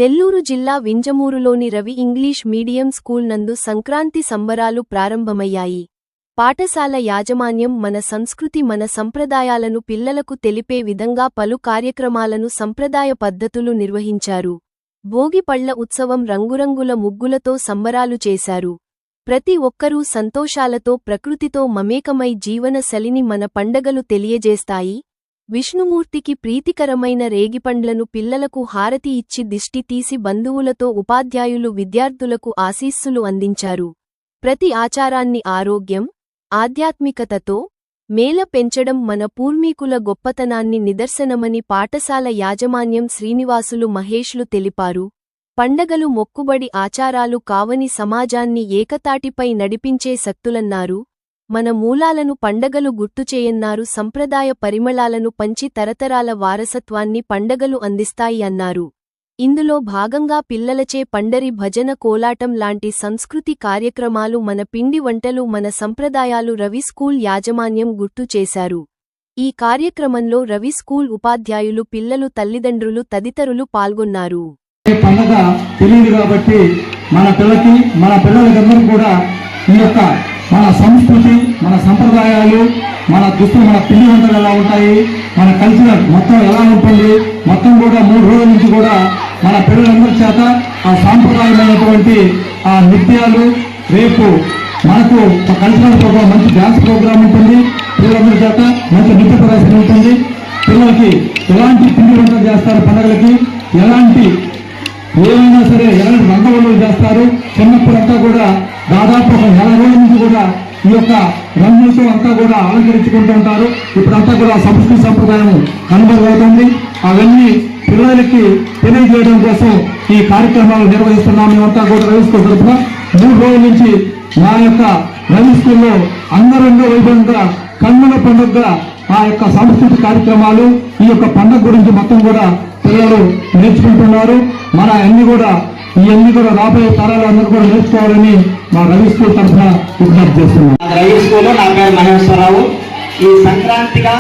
నెల్లూరు జిల్లా వింజమూరులోని Ravi English medium school నందు సంక్రాంతి సంబరాలు ప్రారంభమయ్యాయి. పాఠశాల యాజమాన్యం మన సంస్కృతి మన సంప్రదాయాలను పిల్లలకు తెలిపే విధంగా పలు కార్యక్రమాలను సంప్రదాయ పద్ధతులు నిర్వహించారు. భోగి పళ్ల ఉత్సవం రంగురంగుల ముగ్గులతో సంబరాలు చేశారు. ప్రతి ఒక్కరూ సంతోషాలతో ప్రకృతితో మమేకమై జీవన శైలిని మన పండగలు తెలియజేస్తాయి. విష్ణుమూర్తికి ప్రీతికరమైన రేగిపండ్లను పిల్లలకు హారతి ఇచ్చి దిష్టి తీసి బంధువులతో ఉపాధ్యాయులు విద్యార్థులకు ఆశీస్సులు అందించారు. ప్రతి ఆచారాన్ని ఆరోగ్యం, ఆధ్యాత్మికతతో మేల పెంచడం మన పూర్వీకుల గొప్పతనాన్ని నిదర్శనమని పాఠశాల యాజమాన్యం శ్రీనివాసులు మహేష్లు తెలిపారు. పండగలు మొక్కుబడి ఆచారాలు కావని సమాజాన్ని ఏకతాటిపై నడిపించే శక్తులన్నారు. మన మూలాలను పండగలు గుర్తుచేయన్నారు. సంప్రదాయ పరిమళాలను పంచి తరతరాల వారసత్వాన్ని పండగలు అందిస్తాయి అన్నారు. ఇందులో భాగంగా పిల్లలచే పండరి భజన కోలాటం లాంటి సంస్కృతి కార్యక్రమాలు మన పిండి వంటలు మన సంప్రదాయాలు రవి స్కూల్ యాజమాన్యం గుర్తు చేశారు. ఈ కార్యక్రమంలో రవి స్కూల్ ఉపాధ్యాయులు పిల్లలు తల్లిదండ్రులు తదితరులు పాల్గొన్నారు. పండగ తెలియదు కాబట్టి మన పిల్లలకందరూ కూడా ఈ యొక్క మన సంస్కృతి మన సంప్రదాయాలు మన దుస్తులు మన పిండి వంటలు ఎలా ఉంటాయి మన కల్చర్ మొత్తం ఎలా ఉంటుంది మొత్తం కూడా 3 రోజుల నుంచి కూడా మన పిల్లలందరి చేత ఆ సాంప్రదాయమైనటువంటి ఆ నృత్యాలు రేపు మనకు కల్చరల్ ప్రోగ్రామ్ మంచి డ్యాన్స్ ప్రోగ్రామ్ ఉంటుంది. పిల్లలందరి చేత మంచి నృత్య ప్రదర్శన ఉంటుంది. పిల్లలకి ఎలాంటి పిండి వంటలు చేస్తారు పండుగలకి ఎలాంటి ఏమైనా సరే ఎలాంటి రంగవల్లులు చేస్తారు. చిన్నప్పుడంతా కూడా దాదాపు ఒక 40 రోజుల నుంచి కూడా ఈ యొక్క రంగులతో అంతా కూడా అలంకరించుకుంటూ ఉంటారు. ఇప్పుడంతా కూడా సంస్కృతి సంప్రదాయం కనుమరుగవుతుంది. అవన్నీ పిల్లలకి తెలియజేయడం కోసం ఈ కార్యక్రమాలు నిర్వహిస్తున్నాం. మేమంతా కూడా రవి స్కూల్ తరఫున 3 రోజుల నుంచి మా యొక్క రవి స్కూల్లో అందరంగా వైభవంగా కన్నుల పండుగగా ఆ యొక్క సాంస్కృతిక కార్యక్రమాలు ఈ యొక్క పండుగ గురించి మొత్తం కూడా పిల్లలు నేర్చుకుంటున్నారు. మన ఇవన్నీ కూడా రాబోయే తరాలు అందరూ కూడా నేర్చుకోవాలని మా రవి స్కూల్ తరఫున విజ్ఞప్తి చేస్తున్నాం. రవి స్కూల్లో నా పేరు మహేశ్వరరావు. ఈ సంక్రాంతిగా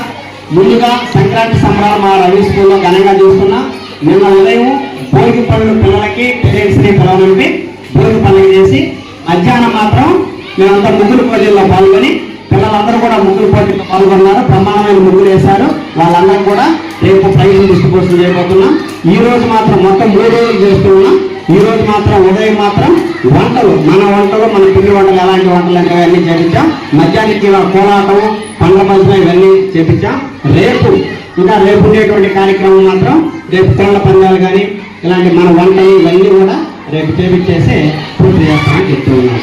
ముందుగా సంక్రాంతి సంబరాలు మా రవి స్కూల్లో ఘనంగా చూస్తున్నా. నిన్న ఉదయం భోగి పనులు పిల్లలకి పేరెంట్స్ని పిలవనంపి భోగి పండుగ చేసి మధ్యాహ్నం మాత్రం మేమంతా ముగ్గురు పోటీల్లో పాల్గొని పిల్లలందరూ కూడా ముగ్గురు పోటీల్లో పాల్గొన్నారు. బ్రహ్మాండమైన ముగ్గులు వేశారు. వాళ్ళందరూ కూడా రేపు ప్రైజ్ డిస్ట్రిబ్యూషన్ చేయబోతున్నాం. ఈ రోజు మాత్రం మొత్తం 3 రోజులు చేస్తున్నాం. ఈ రోజు మాత్రం ఉదయం మాత్రం వంటలు మన పిండి వంటలు ఎలాంటి వంటలు అంటే అవన్నీ చేపించాం. మధ్యాహ్నానికి కోలాటం పండ్ల పంచడం ఇవన్నీ చేపించాం. రేపు ఉండేటువంటి కార్యక్రమం మాత్రం రేపు కోళ్ళ పందాలు కానీ ఇలాంటి మన వంటలు ఇవన్నీ కూడా రేపు చేపించేసి పూర్తి చేస్తామని చెప్తూ ఉన్నాం.